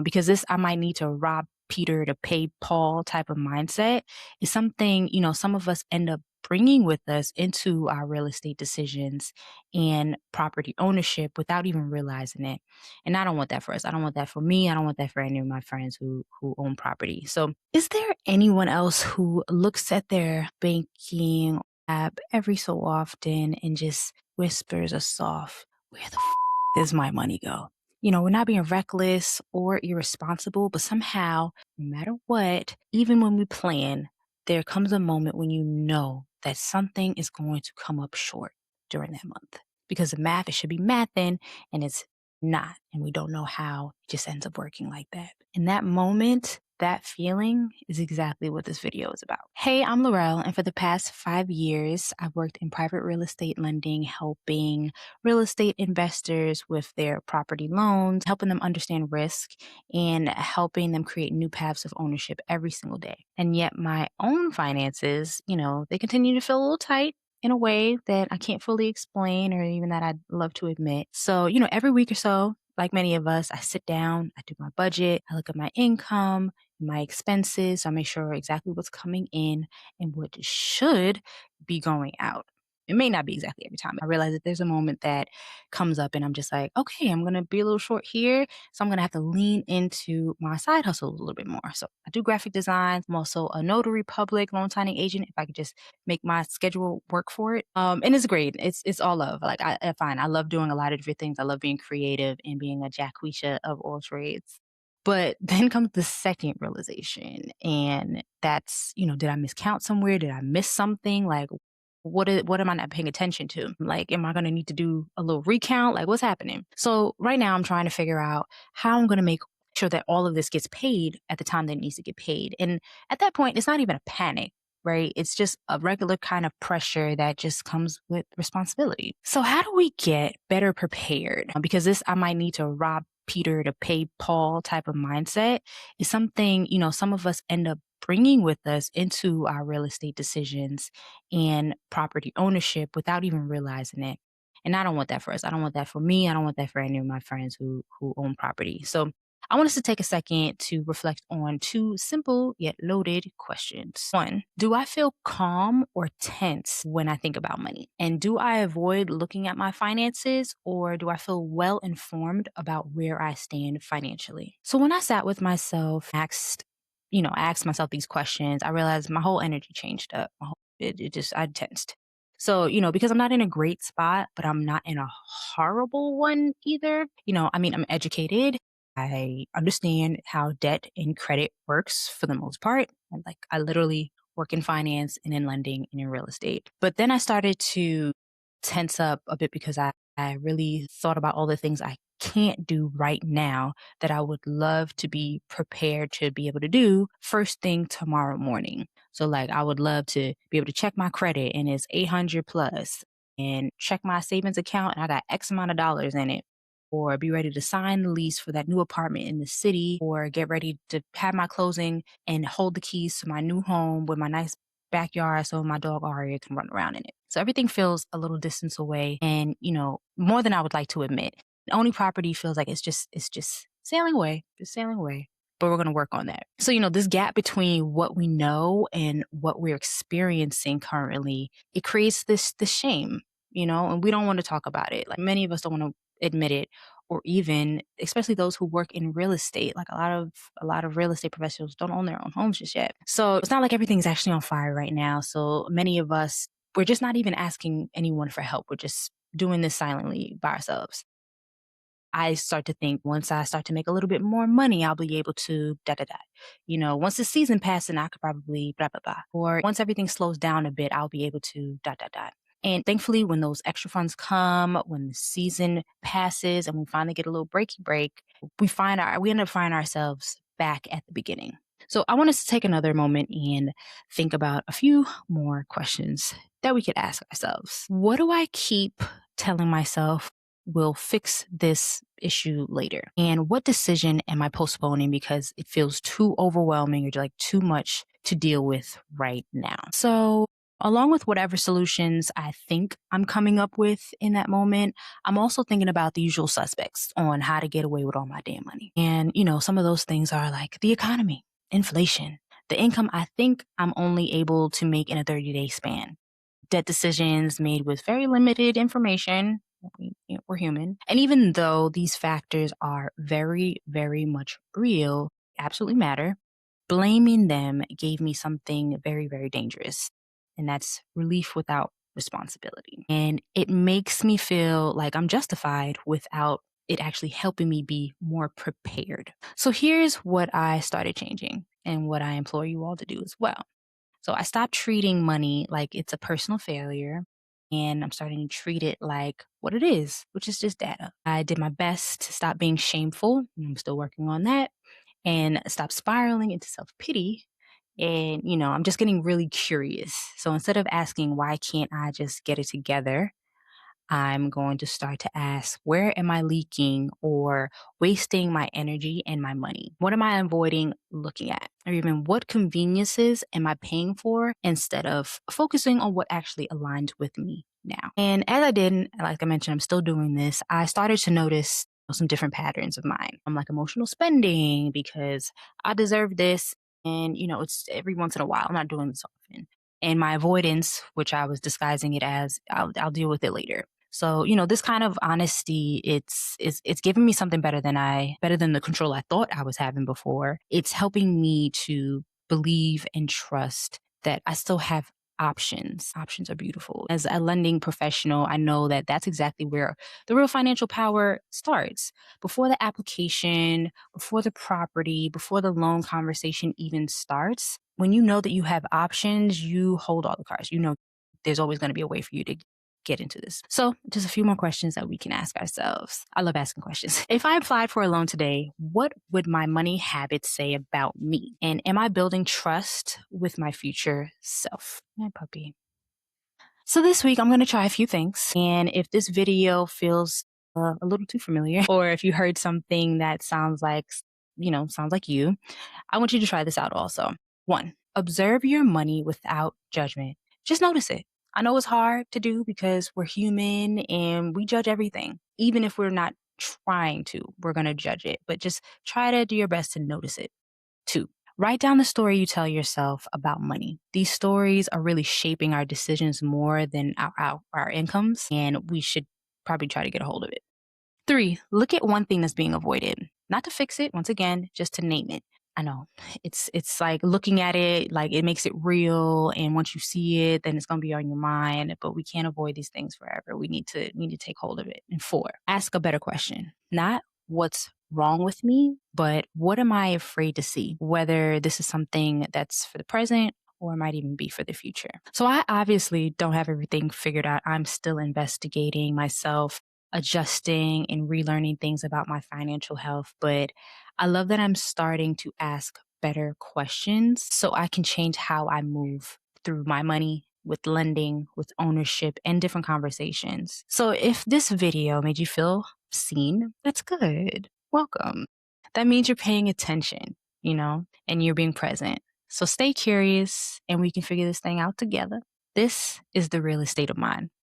because this I might need to rob Peter to pay Paul type of mindset is something, some of us end up bringing with us into our real estate decisions and property ownership without even realizing it. And I don't want that for us. I don't want that for me. I don't want that for any of my friends who own property. So, is there anyone else who looks at their banking app every so often and just whispers a soft, "Where the does my money go?" We're not being reckless or irresponsible, but somehow, no matter what, even when we plan, there comes a moment when you know that something is going to come up short during that month because the math, it should be mathing and it's not. And we don't know how it just ends up working like that. In that moment, that feeling is exactly what this video is about. Hey, I'm Laurel, and for the past 5 years, I've worked in private real estate lending, helping real estate investors with their property loans, helping them understand risk, and helping them create new paths of ownership every single day. And yet, my own finances, they continue to feel a little tight in a way that I can't fully explain or even that I'd love to admit. So, every week or so, like many of us, I sit down, I do my budget, I look at my income, my expenses, I make sure exactly what's coming in and what should be going out. It may not be exactly every time. I realize that there's a moment that comes up and I'm just like, okay, I'm going to be a little short here. So I'm going to have to lean into my side hustle a little bit more. So I do graphic design. I'm also a notary public loan signing agent. If I could just make my schedule work for it. And it's great. It's all love. Like I find I love doing a lot of different things. I love being creative and being a Jacqueesha of all trades. But then comes the second realization, and that's, did I miscount somewhere? Did I miss something? Like, what am I not paying attention to? Like, am I going to need to do a little recount? Like, what's happening? So right now I'm trying to figure out how I'm going to make sure that all of this gets paid at the time that it needs to get paid. And at that point, it's not even a panic. Right? It's just a regular kind of pressure that just comes with responsibility. So, how do we get better prepared? Because this I might need to rob Peter to pay Paul type of mindset is something, some of us end up bringing with us into our real estate decisions and property ownership without even realizing it. And I don't want that for us. I don't want that for me. I don't want that for any of my friends who own property. So I want us to take a second to reflect on two simple yet loaded questions. One, do I feel calm or tense when I think about money? And do I avoid looking at my finances, or do I feel well informed about where I stand financially? So when I sat with myself, asked myself these questions, I realized my whole energy changed up. I tensed. So, because I'm not in a great spot, but I'm not in a horrible one either. I'm educated. I understand how debt and credit works for the most part. And like I literally work in finance and in lending and in real estate. But then I started to tense up a bit because I really thought about all the things I can't do right now that I would love to be prepared to be able to do first thing tomorrow morning. So like I would love to be able to check my credit and it's 800 plus and check my savings account and I got X amount of dollars in it, or be ready to sign the lease for that new apartment in the city, or get ready to have my closing and hold the keys to my new home with my nice backyard so my dog Aria can run around in it. So everything feels a little distance away and, more than I would like to admit. Owning property feels like it's just sailing away, just sailing away. But we're going to work on that. So, this gap between what we know and what we're experiencing currently, it creates this shame, and we don't want to talk about it. Like many of us don't want to admit it, or even especially those who work in real estate. Like a lot of real estate professionals don't own their own homes just yet. So it's not like everything's actually on fire right now. So many of us, we're just not even asking anyone for help. We're just doing this silently by ourselves. I start to think once I start to make a little bit more money, I'll be able to da da da. Once the season passes, and I could probably blah blah blah. Or once everything slows down a bit, I'll be able to da da da. And thankfully, when those extra funds come, when the season passes, and we finally get a little breaky break, we end up finding ourselves back at the beginning. So I want us to take another moment and think about a few more questions that we could ask ourselves. What do I keep telling myself will fix this issue later? And what decision am I postponing because it feels too overwhelming or like too much to deal with right now? So Along with whatever solutions I think I'm coming up with in that moment, I'm also thinking about the usual suspects on how to get away with all my damn money. And, some of those things are like the economy, inflation, the income I think I'm only able to make in a 30-day span, debt decisions made with very limited information. We're human. And even though these factors are very, very much real, absolutely matter, blaming them gave me something very, very dangerous. And that's relief without responsibility. And it makes me feel like I'm justified without it actually helping me be more prepared. So here's what I started changing and what I implore you all to do as well. So I stopped treating money like it's a personal failure, and I'm starting to treat it like what it is, which is just data. I did my best to stop being shameful. And I'm still working on that, and stop spiraling into self pity. And, I'm just getting really curious. So instead of asking, why can't I just get it together? I'm going to start to ask, where am I leaking or wasting my energy and my money? What am I avoiding looking at? Or even what conveniences am I paying for instead of focusing on what actually aligns with me now? And as I did, and like I mentioned, I'm still doing this, I started to notice some different patterns of mine. I'm like emotional spending because I deserve this. And, it's every once in a while. I'm not doing this often. And my avoidance, which I was disguising it as, I'll deal with it later. So, this kind of honesty, it's giving me something better than the control I thought I was having before. It's helping me to believe and trust that I still have options. Options are beautiful. As a lending professional, I know that that's exactly where the real financial power starts. Before the application, before the property, before the loan conversation even starts, when you know that you have options, you hold all the cards. You know there's always going to be a way for you to get into this. So, just a few more questions that we can ask ourselves. I love asking questions. If I applied for a loan today, what would my money habits say about me? And am I building trust with my future self? My puppy. So, this week I'm going to try a few things. And if this video feels a little too familiar, or if you heard something that sounds like you, I want you to try this out also. One, observe your money without judgment. Just notice it. I know it's hard to do because we're human and we judge everything. Even if we're not trying to, we're going to judge it. But just try to do your best to notice it. Two, write down the story you tell yourself about money. These stories are really shaping our decisions more than our incomes, and we should probably try to get a hold of it. Three, look at one thing that's being avoided. Not to fix it, once again, just to name it. I know it's like looking at it, like it makes it real. And once you see it, then it's going to be on your mind, but we can't avoid these things forever. We need to take hold of it. And four, ask a better question. Not what's wrong with me, but what am I afraid to see? Whether this is something that's for the present or it might even be for the future. So I obviously don't have everything figured out. I'm still investigating myself, adjusting and relearning things about my financial health. But I love that I'm starting to ask better questions so I can change how I move through my money, with lending, with ownership, and different conversations. So if this video made you feel seen, that's good. Welcome. That means you're paying attention, and you're being present. So stay curious and we can figure this thing out together. This is the real estate of mind.